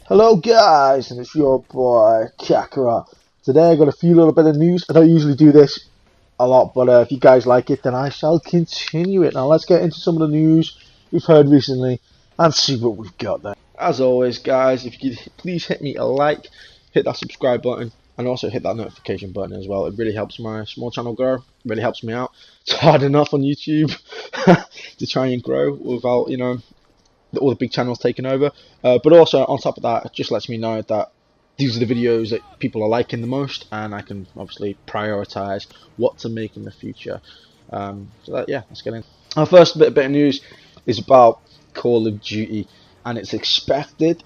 Hello guys, and it's your boy Chakra. Today I got a few little bit of news. I don't usually do this a lot, but if you guys like it, then I shall continue it. Now let's get into some of the news we've heard recently and see what we've got there. As always guys, if you could please hit me a like, hit that subscribe button, and also hit that notification button as well. It really helps my small channel grow, it really helps me out. It's hard enough on YouTube to try and grow without, all the big channels taking over, but also on top of that, it just lets me know that these are the videos that people are liking the most, and I can obviously prioritize what to make in the future. Let's get in. Our first bit of news is about Call of Duty, and it's expected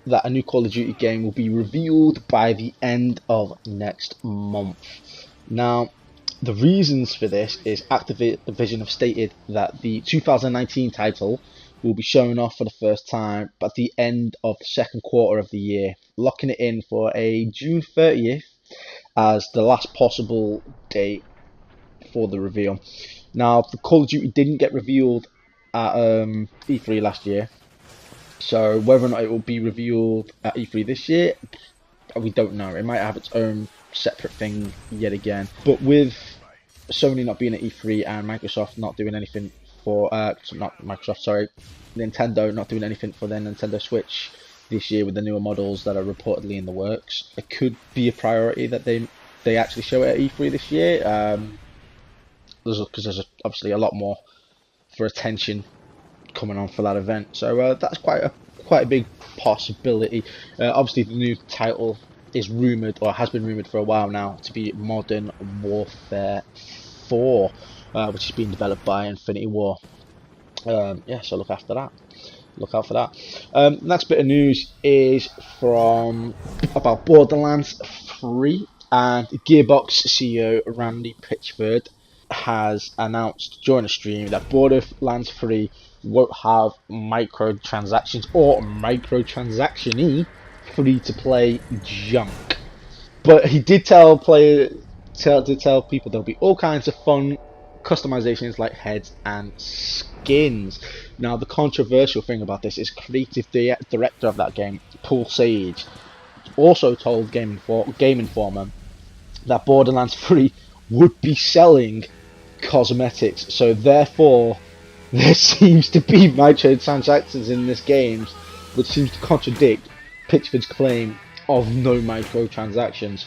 that a new Call of Duty game will be revealed by the end of next month. Now, the reasons for this is Activision have stated that the 2019 title will be shown off for the first time at the end of the second quarter of the year, locking it in for a June 30th as the last possible date for the reveal. Now, the Call of Duty didn't get revealed at E3 last year, so whether or not it will be revealed at E3 this year, we don't know. It might have its own separate thing yet again. But with Sony not being at E3 and Microsoft not doing anything for Nintendo not doing anything for their Nintendo Switch this year with the newer models that are reportedly in the works, it could be a priority that they actually show it at E3 this year. Because there's obviously a lot more for attention coming on for that event, so that's quite a big possibility. Obviously, the new title is rumored, or has been rumored for a while now, to be Modern Warfare 4. Which is being developed by Infinity War. So look after that. Look out for that. Next bit of news is about Borderlands 3, and XBOX CEO Randy Pitchford has announced during a stream that Borderlands 3 won't have microtransactions or microtransaction-y free-to-play junk. But he did tell people there'll be all kinds of fun customizations like heads and skins. Now, the controversial thing about this is creative director of that game, Paul Sage, also told Game Informer that Borderlands 3 would be selling cosmetics, so therefore there seems to be microtransactions in this game, which seems to contradict Pitchford's claim of no microtransactions.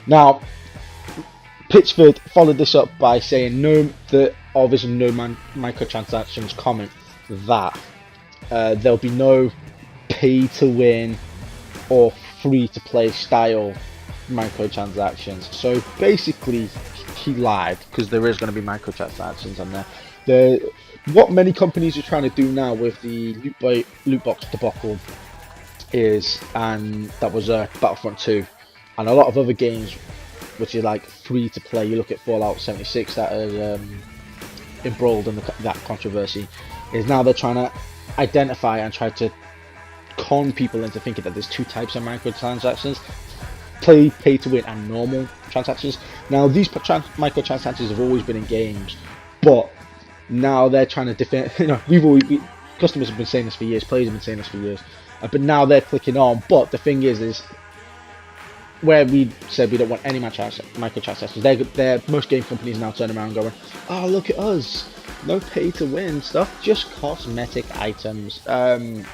Now, Pitchford followed this up by saying no microtransactions comment that there'll be no pay to win or free to play style microtransactions. So basically he lied, because there is going to be microtransactions on there. What many companies are trying to do now with the loot box debacle is, and that was Battlefront 2 and a lot of other games which is like free to play. You look at Fallout 76 that is embroiled in that controversy, is now they're trying to identify and try to con people into thinking that there's two types of microtransactions: pay to win and normal transactions. Now, these microtransactions have always been in games, but now they're trying to defend. Customers have been saying this for years, players have been saying this for years, but now they're clicking on. But the thing is where we said we don't want any microtransactions, most game companies now turn around going, oh, look at us, no pay to win stuff, just cosmetic items. And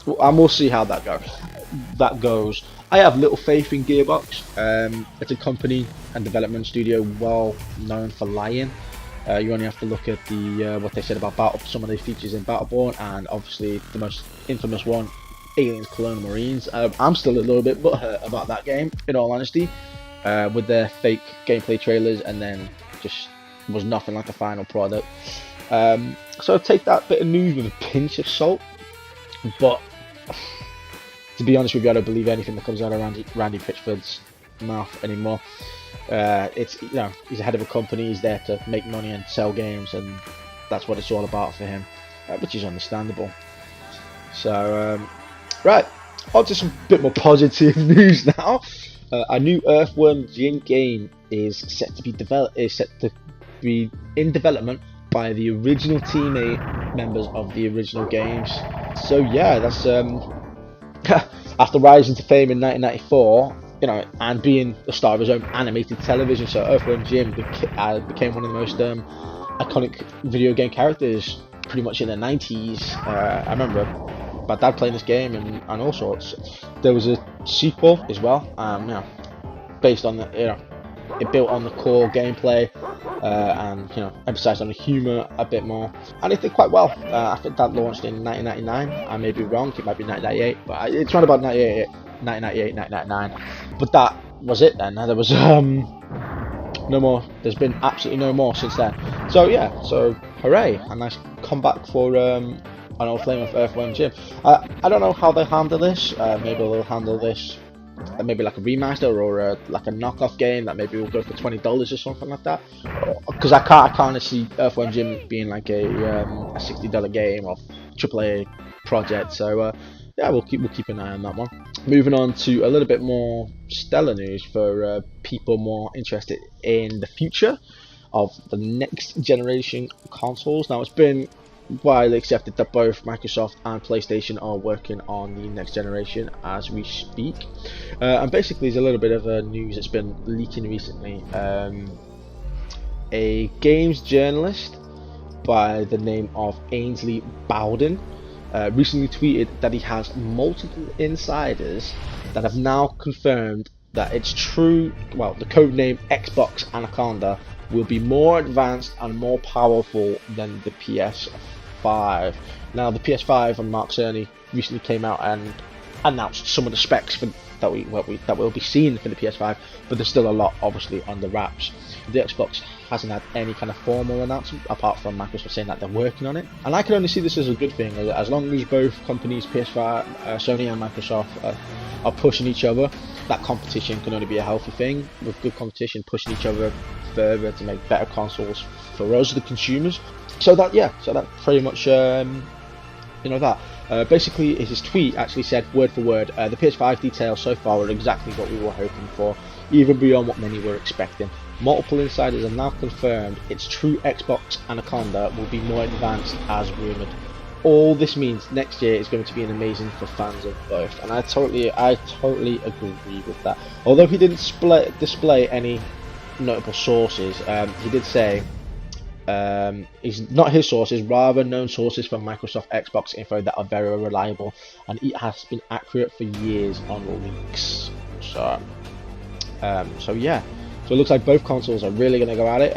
we'll see how that goes. I have little faith in Gearbox. It's a company and development studio well known for lying. You only have to look at the what they said about some of the features in Battleborn, and obviously the most infamous one, Aliens Colonial Marines. I'm still a little bit butthurt about that game, in all honesty, with their fake gameplay trailers, and then just was nothing like the final product. So take that bit of news with a pinch of salt, but to be honest with you, I don't believe anything that comes out of Randy Pitchford's mouth anymore. He's the head of a company, he's there to make money and sell games, and that's what it's all about for him, which is understandable. So right, on to some bit more positive news now. A new Earthworm Jim game is set to be in development by the original teammate members of the original games. So yeah, that's After rising to fame in 1994, you know, and being the star of his own animated television show, Earthworm Jim became one of the most iconic video game characters pretty much in the 90s. I remember my dad playing this game and all sorts. There was a sequel as well, you know, based on the, you know, it built on the core gameplay and, you know, emphasized on the humor a bit more, and it did quite well. I think that launched in 1999. I may be wrong, it might be 1998, but it's around about 1998, 1999. But that was it then. There was no more. There's been absolutely no more since then. So yeah, so hooray, a nice comeback for an old flame of Earthworm Jim. I don't know how they handle this. Maybe they'll handle this maybe like a remaster or like a knockoff game that maybe will go for $20 or something like that. Because I can't see Earthworm Jim being like a $60 game or AAA project. So yeah, we'll keep an eye on that one. Moving on to a little bit more stellar news for people more interested in the future of the next generation consoles. Now, it's been widely accepted that both Microsoft and PlayStation are working on the next generation as we speak. And basically, there's a little bit of news that's been leaking recently. A games journalist by the name of Ainsley Bowden recently tweeted that he has multiple insiders that have now confirmed that it's true. Well, the codename Xbox Anaconda will be more advanced and more powerful than the PS5. Now, the PS5 and Mark Cerny recently came out and announced some of the specs that will be seen for the PS5, but there's still a lot obviously on the wraps. The Xbox hasn't had any kind of formal announcement apart from Microsoft saying that they're working on it, and I can only see this as a good thing. As long as both companies, PS5, Sony and Microsoft, are pushing each other, that competition can only be a healthy thing. With good competition, pushing each other further to make better consoles for us, the consumers. So that pretty much you know that. Basically, his tweet actually said, word for word, the PS5 details so far are exactly what we were hoping for, even beyond what many were expecting. Multiple insiders have now confirmed its true Xbox Anaconda will be more advanced as rumoured. All this means next year is going to be amazing for fans of both, and I totally agree with that. Although he didn't display any notable sources, he did say it's not his sources, rather known sources from Microsoft Xbox info that are very reliable, and it has been accurate for years on leaks. So yeah, so it looks like both consoles are really going to go at it.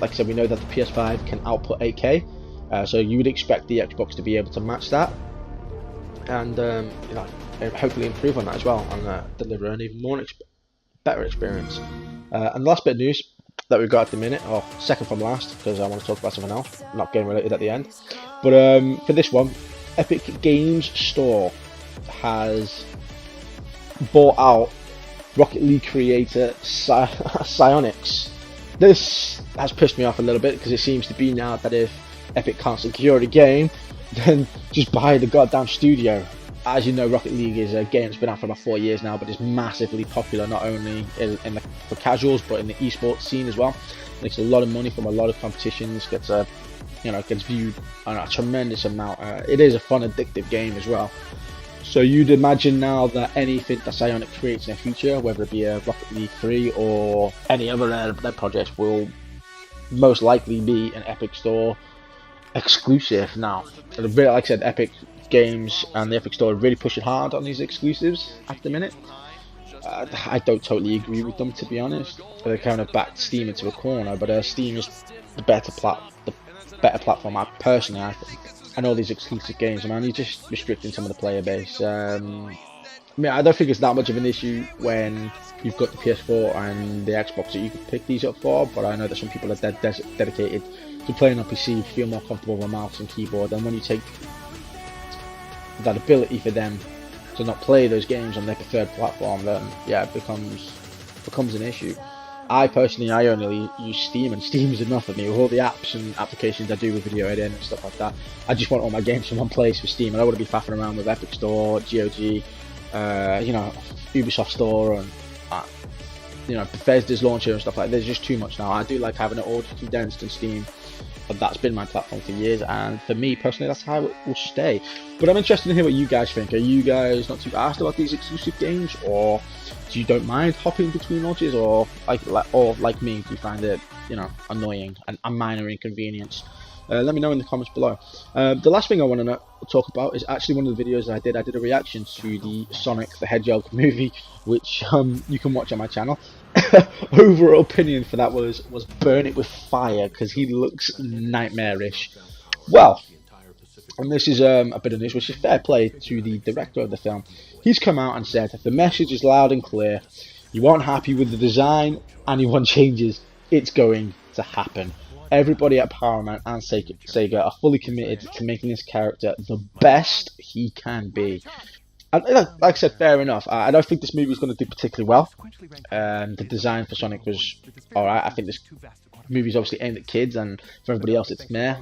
Like I said, we know that the PS5 can output 8K, so you would expect the Xbox to be able to match that, and you know, hopefully improve on that as well, and deliver an even more better experience. And the last bit of news that we've got at the minute, or second from last, because I want to talk about something else, not game related at the end. But for this one, Epic Games Store has bought out Rocket League creator Psyonix. This has pissed me off a little bit, because it seems to be now that if Epic can't secure a game, then just buy the goddamn studio. As you know, Rocket League is a game that's been out for about 4 years now, but it's massively popular, not only for casuals, but in the esports scene as well. Makes a lot of money from a lot of competitions, gets viewed on a tremendous amount. It is a fun, addictive game as well. So you'd imagine now that anything that Psyonix creates in the future, whether it be a Rocket League 3 or any other their projects, will most likely be an Epic Store exclusive now. Like I said, Epic Games and the Epic Store are really pushing hard on these exclusives at the minute. I don't totally agree with them, to be honest. They kind of backed Steam into a corner, but Steam is the better platform. I think. And all these exclusive games, man, you're just restricting some of the player base. I mean, I don't think it's that much of an issue when you've got the PS4 and the Xbox that you can pick these up for, but I know that some people are dedicated to playing on PC, feel more comfortable with a mouse and keyboard, and when you take that ability for them to not play those games on their preferred platform, then yeah, it becomes an issue. I only use Steam, and Steam is enough for me with all the apps and applications I do with video editing and stuff like that. I just want all my games in one place for Steam, and I wouldn't be faffing around with Epic Store, GOG, you know, Ubisoft Store, and you know, Bethesda's launcher and stuff like that. There's just too much now. I do like having it all condensed in Steam. but that's been my platform for years, and for me personally, that's how it will stay. But I'm interested to hear what you guys think. Are you guys not too asked about these exclusive games, or do you don't mind hopping between launches, or like me, do you find it, you know, annoying and a minor inconvenience? Let me know in the comments below. The last thing I want to talk about is actually one of the videos I did. I did a reaction to the Sonic the Hedgehog movie, which you can watch on my channel. Overall opinion for that was burn it with fire, because he looks nightmarish. Well, and this is a bit of news, which is fair play to the director of the film. He's come out and said that the message is loud and clear. You aren't happy with the design and you want changes. It's going to happen. Everybody at Paramount and Sega are fully committed to making this character the best he can be. And like I said, fair enough. I don't think this movie is going to do particularly well. The design for Sonic was alright. I think this movie is obviously aimed at kids, and for everybody else it's meh.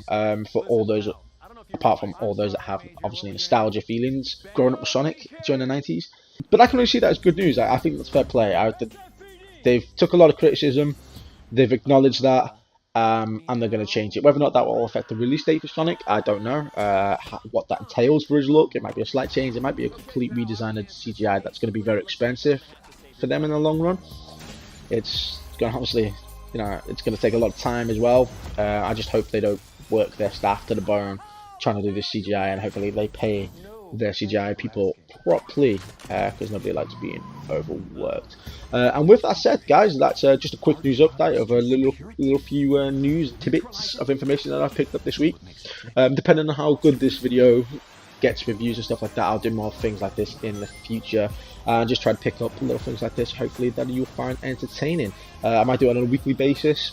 For all those, apart from all those that have obviously nostalgia feelings growing up with Sonic during the 90s. But I can only see that as good news. I think that's fair play. They've took a lot of criticism. They've acknowledged that. And they're going to change it. Whether or not that will affect the release date for Sonic, I don't know. What that entails for his look, it might be a slight change. It might be a complete redesign of CGI that's going to be very expensive for them in the long run. It's going to obviously, you know, it's going to take a lot of time as well. I just hope they don't work their staff to the bone trying to do this CGI, and hopefully they pay their CGI people properly, because nobody likes being overworked. And with that said, guys, that's just a quick news update of a little few news tidbits of information that I've picked up this week. Depending on how good this video gets reviews and stuff like that, I'll do more things like this in the future, and just try to pick up little things like this, hopefully that you'll find entertaining. I might do it on a weekly basis,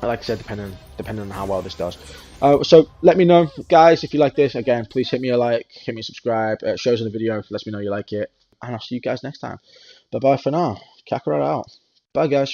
like I said, depending on how well this does. So let me know, guys, if you like this. Again, please hit me a like, hit me a subscribe. It shows in the video, lets me know you like it, and I'll see you guys next time. Bye bye for now. Kakarot out. Bye, guys.